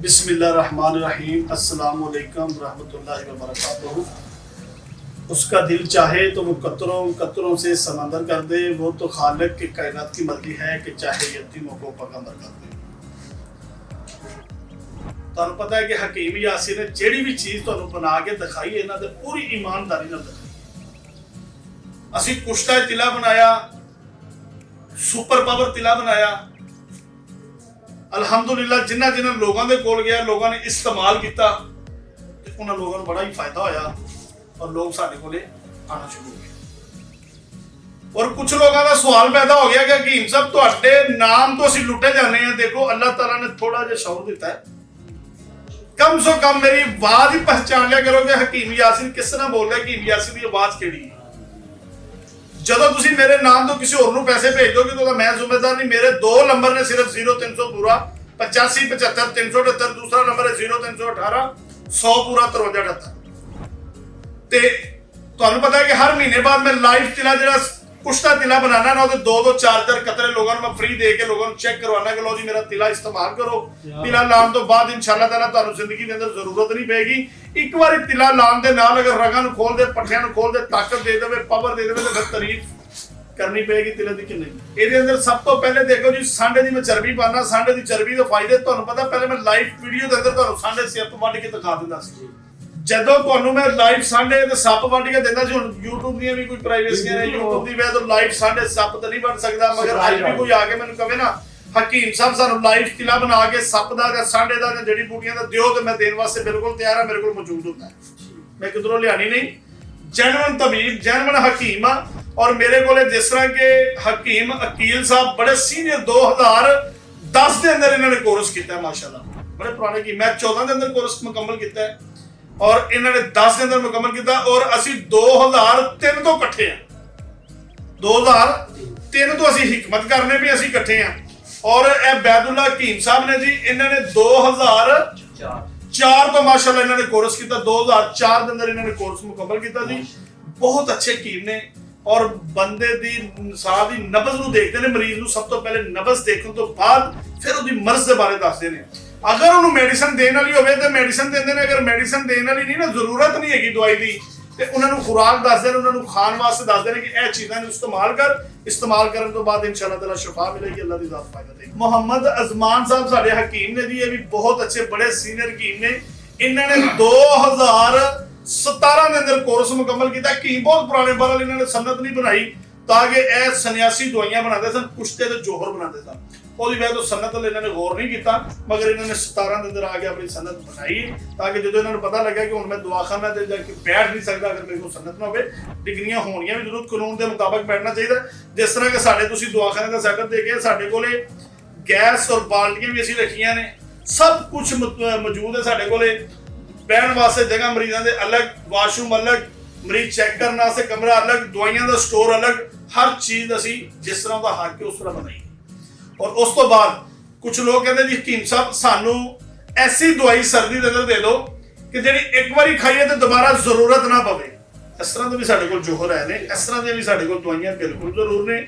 बिस्मिल्लाहिर्रहमानिर्रहीम अस्सलाम वालेकुम रहमतुल्लाहि व बरकातुहू। उसका दिल चाहे तो वो कतरों कतरों से समंदर कर दे, वो तो खालिक की कायनात की मर्जी है कि चाहे यतीमों को पैगंबर कर दे। ਤੁਹਾਨੂੰ पता है कि हकीम यासीन ने ਜਿਹੜੀ ਵੀ ਚੀਜ਼ ਤੁਹਾਨੂੰ ਬਣਾ ਕੇ ਦਿਖਾਈ ਇਹਨਾਂ ਦੇ ਪੂਰੀ ਈਮਾਨਦਾਰੀ ਨਾਲ ਦਿਖਾਈ। ਅਸੀਂ ਕੁਸ਼ਤਾ ਤਿਲਾ ਬਣਾਇਆ, ਸੁਪਰ ਪਾਵਰ ਤਿਲਾ ਬਣਾਇਆ। ਅਲਹਮਦੁਲਿल्लाह ਜਿਨ੍ਹਾਂ ਜਿਨ੍ਹਾਂ ਲੋਕਾਂ ਦੇ ਕੋਲ ਗਿਆ, ਲੋਕਾਂ ਨੇ ਇਸਤੇਮਾਲ ਕੀਤਾ ਤੇ ਉਹਨਾਂ ਲੋਕਾਂ ਨੂੰ ਬੜਾ ਹੀ ਫਾਇਦਾ ਹੋਇਆ ਔਰ ਲੋਕ ਸਾਡੇ ਕੋਲੇ ਆਣਾ ਸ਼ੁਰੂ ਹੋ ਗਏ। ਔਰ ਕੁਝ ਲੋਕਾਂ ਦਾ ਸਵਾਲ ਪੈਦਾ ਹੋ ਗਿਆ ਕਿ ਹਕੀਮ ਸਾਹਿਬ ਤੁਹਾਡੇ ਨਾਮ ਤੋਂ ਅਸੀਂ ਲੁੱਟੇ ਜਾਂਦੇ ਹਾਂ। ਦੇਖੋ ਅੱਲਾਹ ਤਾਲਾ ਨੇ ਥੋੜਾ ਜਿਹਾ ਸ਼ੌਰ ਦਿੱਤਾ ਹੈ, कम सो कम मेरी आवाज ही पहचान लिया करो कि हकीम यासीन किस तरह बोल रहा है, हकीम यासीन की आवाज केड़ी है। जदों तुसी मेरे नाम तो किसी और नूं पैसे भेज दोगे तो मैं जिम्मेदार नहीं। मेरे दो नंबर ने सिर्फ 0300 पूरा 85 75 378, दूसरा नंबर है 0318 100 पूरा 5378। ते तुहानू पता है कि हर महीने बाद मैं लाइव तिला जिहड़ा कुश्ता तिला बनाना ना, ਉਹਦੇ 2-2 4-4 कतरे लोगों ਨੂੰ मैं फ्री ਦੇ ਕੇ ਲੋਕਾਂ ਨੂੰ ਚੈੱਕ ਕਰਵਾਉਣਾ ਕਿ ਲੋ ਜੀ ਮੇਰਾ ਤਿਲਾ ਇਸਤੇਮਾਲ ਕਰੋ। ਤਿਲਾ ਲਾਉਣ ਤੋਂ ਬਾਅਦ ਇਨਸ਼ਾਅੱਲਾ ਤਾਲਾ ਤੁਹਾਨੂੰ ਜ਼ਿੰਦਗੀ ਦੇ ਅੰਦਰ ਜ਼ਰੂਰਤ ਨਹੀਂ ਪਏਗੀ। ਇੱਕ ਵਾਰੀ ਤਿਲਾ ਲਾਉਣ ਦੇ ਨਾਲ ਅਗਰ ਰਗਾਂ ਨੂੰ ਖੋਲ ਦੇ, ਪੱਠਿਆਂ ਨੂੰ ਖੋਲ ਦੇ, ਤਾਕਤ ਦੇ ਦੇਵੇ, ਪਾਵਰ ਦੇ ਦੇਵੇ ਤਾਂ ਫਿਰ ਤਾਰੀਫ ਕਰਨੀ ਪਏਗੀ ਤਿਲੇ ਦੀ ਕਿ ਨਹੀਂ। ਇਹਦੇ ਅੰਦਰ ਸਭ ਤੋਂ ਪਹਿਲੇ ਦੇਖੋ ਜੀ ਸਾਂਢੇ ਦੀ ਮੈਂ ਚਰਬੀ ਪਾਣਾ। ਸਾਂਢੇ ਦੀ ਚਰਬੀ ਦੇ ਫਾਇਦੇ ਤੁਹਾਨੂੰ ਪਤਾ, ਪਹਿਲੇ ਮੈਂ ਲਾਈਵ ਵੀਡੀਓ ਦੇ ਅੰਦਰ ਤੁਹਾਨੂੰ ਸਾਂਢੇ ਸਿਰ ਵੱਢ ਕੇ ਦਿਖਾ ਦਿੰਦਾ ਸੀ। ਜਦੋਂ ਤੁਹਾਨੂੰ ਮੈਂ ਲਾਈਵ ਸਾਂਢੇ ਤੇ ਸੱਪ ਵੱਢ ਕੇ ਦਿੰਦਾ ਸੀ। ਹੁਣ YouTube ਦੀਆਂ ਵੀ ਕੋਈ ਪ੍ਰਾਈਵੇਸੀਆਂ ਨੇ, YouTube ਦੀ ਵਜ੍ਹਾ ਤੋਂ ਲਾਈਵ ਸਾਂਢੇ ਸੱਪ ਤਾਂ ਨਹੀਂ ਵੱਢ ਸਕਦਾ, ਮਗਰ ਅੱਜ ਵੀ ਕੋਈ ਆ ਕੇ ਮੈਨੂੰ ਕਹੇ ਨਾ ਹਕੀਮ ਸਾਹਿਬ ਸਾਨੂੰ ਲਾਈਵ ਕਿਲਾ ਬਣਾ ਕੇ ਸੱਪ ਦਾ ਜਾਂ ਸਾਂਢੇ ਦਾ ਜਾਂ ਜੜੀ ਬੂਟੀਆਂ ਦਾ ਦਿਓ, ਤੇ ਮੈਂ ਦੇਣ ਵਾਸਤੇ ਬਿਲਕੁਲ ਤਿਆਰ ਹਾਂ। ਮੇਰੇ ਕੋਲ ਮੌਜੂਦ ਹੁੰਦਾ ਹੈ, ਮੈਂ ਕਿਧਰੋਂ ਲਿਆਣੀ ਨਹੀਂ। ਜੈਨੂਇਨ ਤਬੀਬ, ਜੈਨੂਇਨ ਹਕੀਮ ਆ। ਔਰ ਮੇਰੇ ਕੋਲੇ ਜਿਸ ਤਰ੍ਹਾਂ ਕਿ ਹਕੀਮ ਅਕੀਲ ਸਾਹਿਬ ਬੜੇ ਸੀਨੀਅਰ 2010 ਦੇ ਅੰਦਰ ਇਹਨਾਂ ਨੇ ਕੋਰਸ ਕੀਤਾ ਹੈ ਮਾਸ਼ਾਅੱਲਾ, ਬੜੇ ਪੁਰਾਣੇ ਕੀ। ਮੈਂ 14 ਦੇ ਅੰਦਰ ਕੋਰਸ ਮੁਕੰਮਲ ਕੀਤਾ ਹੈ ਔਰ ਇਹਨਾਂ ਨੇ 10 ਦੇ ਅੰਦਰ ਮੁਕੰਮਲ ਕੀਤਾ। ਔਰ ਅਸੀਂ 2003 ਤੋਂ ਇਕੱਠੇ ਆ। 2003 ਤੋਂ ਅਸੀਂ ਹਿਕਮਤ ਕਰਨੇ ਵੀ ਅਸੀਂ ਇਕੱਠੇ ਆ। ਔਰ ਇਹ ਬੈਦੁੱਲਾ ਹਕੀਮ ਸਾਹਿਬ ਨੇ ਜੀ, ਇਹਨਾਂ ਨੇ 2004 ਤੋਂ ਮਾਸ਼ਾਅੱਲਾ ਇਹਨਾਂ ਨੇ ਕੋਰਸ ਕੀਤਾ। 2004 ਦੇ ਅੰਦਰ ਇਹਨਾਂ ਨੇ ਕੋਰਸ ਮੁਕੰਮਲ ਕੀਤਾ ਜੀ। ਬਹੁਤ ਅੱਛੇ ਹਕੀਮ ਨੇ ਔਰ ਬੰਦੇ ਦੀ ਸਾਹ ਦੀ ਨਬਜ਼ ਨੂੰ ਦੇਖਦੇ ਨੇ। ਮਰੀਜ਼ ਨੂੰ ਸਭ ਤੋਂ ਪਹਿਲੇ ਨਬਜ਼ ਦੇਖਣ ਤੋਂ ਬਾਅਦ ਫਿਰ ਉਹਦੀ ਮਰਜ਼ ਦੇ ਬਾਰੇ ਦੱਸਦੇ ਨੇ। ਅਗਰ ਉਹਨੂੰ ਮੈਡੀਸਨ ਦੇਣ ਵਾਲੀ ਹੋਵੇ ਤਾਂ ਮੈਡੀਸਨ ਦਿੰਦੇ ਨੇ, ਅਗਰ ਮੈਡੀਸਨ ਦੇਣ ਵਾਲੀ ਨਹੀਂ ਨਾ, ਜ਼ਰੂਰਤ ਨਹੀਂ ਹੈਗੀ ਦਵਾਈ ਦੀ, ਤੇ ਉਹਨਾਂ ਨੂੰ ਖੁਰਾਕ ਦੱਸਦੇ ਨੇ, ਉਹਨਾਂ ਨੂੰ ਖਾਣ ਵਾਸਤੇ ਦੱਸਦੇ ਨੇ ਕਿ ਇਹ ਚੀਜ਼ਾਂ ਨੂੰ ਇਸਤੇਮਾਲ ਕਰ। ਇਸਤੇਮਾਲ ਕਰਨ ਤੋਂ ਬਾਅਦ ਇਨਸ਼ਾਅੱਲਾ ਤਾਲਾ ਸ਼ਿਫਾ ਮਿਲੇਗੀ, ਅੱਲਾਹ ਦੀ ਜ਼ਾਤ ਫਾਇਦਾ ਦੇਗੀ। ਮੁਹੰਮਦ ਅਜ਼ਮਾਨ ਸਾਹਿਬ ਸਾਡੇ ਹਕੀਮ ਨੇ ਜੀ, ਇਹ ਵੀ ਬਹੁਤ ਅੱਛੇ ਬੜੇ ਸੀਨੀਅਰ ਹਕੀਮ ਨੇ। ਇਹਨਾਂ ਨੇ 2017 ਦੇ ਅੰਦਰ ਕੋਰਸ ਮੁਕੰਮਲ ਕੀਤਾ। ਹਕੀਮ ਬਹੁਤ ਪੁਰਾਣੇ ਬਾਰੇ ਇਹਨਾਂ ਨੇ ਸਨਅਤ ਨਹੀਂ ਬਣਾਈ ਤਾਂ ਕਿ ਇਹ ਸੰਨਿਆਸੀ ਦਵਾਈਆਂ ਬਣਾਉਂਦੇ ਸਨ, ਕੁਸ਼ਤੇ ਤੇ ਜੋਹਰ ਬਣਾਉਂਦੇ ਸਨ। ਉਹਦੀ ਵਜ੍ਹਾ ਤੋਂ ਸਨਅਤ ਇਹਨਾਂ ਨੇ ਗੌਰ ਨਹੀਂ ਕੀਤਾ, ਮਗਰ ਇਹਨਾਂ ਨੇ 17 ਦੇ ਅੰਦਰ ਆ ਕੇ ਆਪਣੀ ਸਨਅਤ ਬਣਾਈ ਤਾਂ ਕਿ ਜਦੋਂ ਇਹਨਾਂ ਨੂੰ ਪਤਾ ਲੱਗਾ ਕਿ ਹੁਣ ਮੈਂ ਦਵਾਖਾਨਾ ਤੇ ਜਾ ਕੇ ਬੈਠ ਨਹੀਂ ਸਕਦਾ ਅਗਰ ਮੇਰੇ ਕੋਲ ਸਨਅਤ ਨਾ ਹੋਵੇ। ਡਿਗਰੀਆਂ ਹੋਣੀਆਂ ਵੀ ਜ਼ਰੂਰ ਕਾਨੂੰਨ ਦੇ ਮੁਤਾਬਕ ਬੈਠਣਾ ਚਾਹੀਦਾ। ਜਿਸ ਤਰ੍ਹਾਂ ਕਿ ਸਾਡੇ ਤੁਸੀਂ ਦਵਾਖਾਨੇ ਦਾ ਸੈਟਅਪ ਦੇਖਿਆ, ਸਾਡੇ ਕੋਲੇ ਗੈਸ ਔਰ ਬਾਲਟੀਆਂ ਵੀ ਅਸੀਂ ਰੱਖੀਆਂ ਨੇ, ਸਭ ਕੁਝ ਮੌਜੂਦ ਹੈ ਸਾਡੇ ਕੋਲੇ। ਬਹਿਣ ਵਾਸਤੇ ਜਗ੍ਹਾ ਮਰੀਜ਼ਾਂ ਦੇ ਅਲੱਗ, ਵਾਸ਼ਰੂਮ ਅਲੱਗ, ਮਰੀਜ਼ ਚੈੱਕ ਕਰਨ ਵਾਸਤੇ ਕਮਰਾ ਅਲੱਗ, ਦਵਾਈਆਂ ਦਾ ਸਟੋਰ ਅਲੱਗ, ਹਰ ਚੀਜ਼ ਅਸੀਂ ਜਿਸ ਤਰ੍ਹਾਂ ਦਾ ਹੱਕ ਹੈ ਉਸ ਤਰ੍ਹਾਂ ਬਣਾਈ। ਔਰ ਉਸ ਤੋਂ ਬਾਅਦ ਕੁਝ ਲੋਕ ਕਹਿੰਦੇ ਜੀ ਹਕੀਮ ਸਾਹਿਬ ਸਾਨੂੰ ਐਸੀ ਦਵਾਈ ਸਰਦੀ ਦੇ ਅੰਦਰ ਦੇ ਦਿਓ ਕਿ ਜਿਹੜੀ ਇੱਕ ਵਾਰੀ ਖਾਈਏ ਤੇ ਦੁਬਾਰਾ ਜ਼ਰੂਰਤ ਨਾ ਪਵੇ। ਇਸ ਤਰ੍ਹਾਂ ਦੇ ਵੀ ਸਾਡੇ ਕੋਲ ਜੋਹਰ ਹੈ ਨੇ, ਇਸ ਤਰ੍ਹਾਂ ਦੀਆਂ ਵੀ ਸਾਡੇ ਕੋਲ ਦਵਾਈਆਂ ਬਿਲਕੁਲ ਜ਼ਰੂਰ ਨੇ।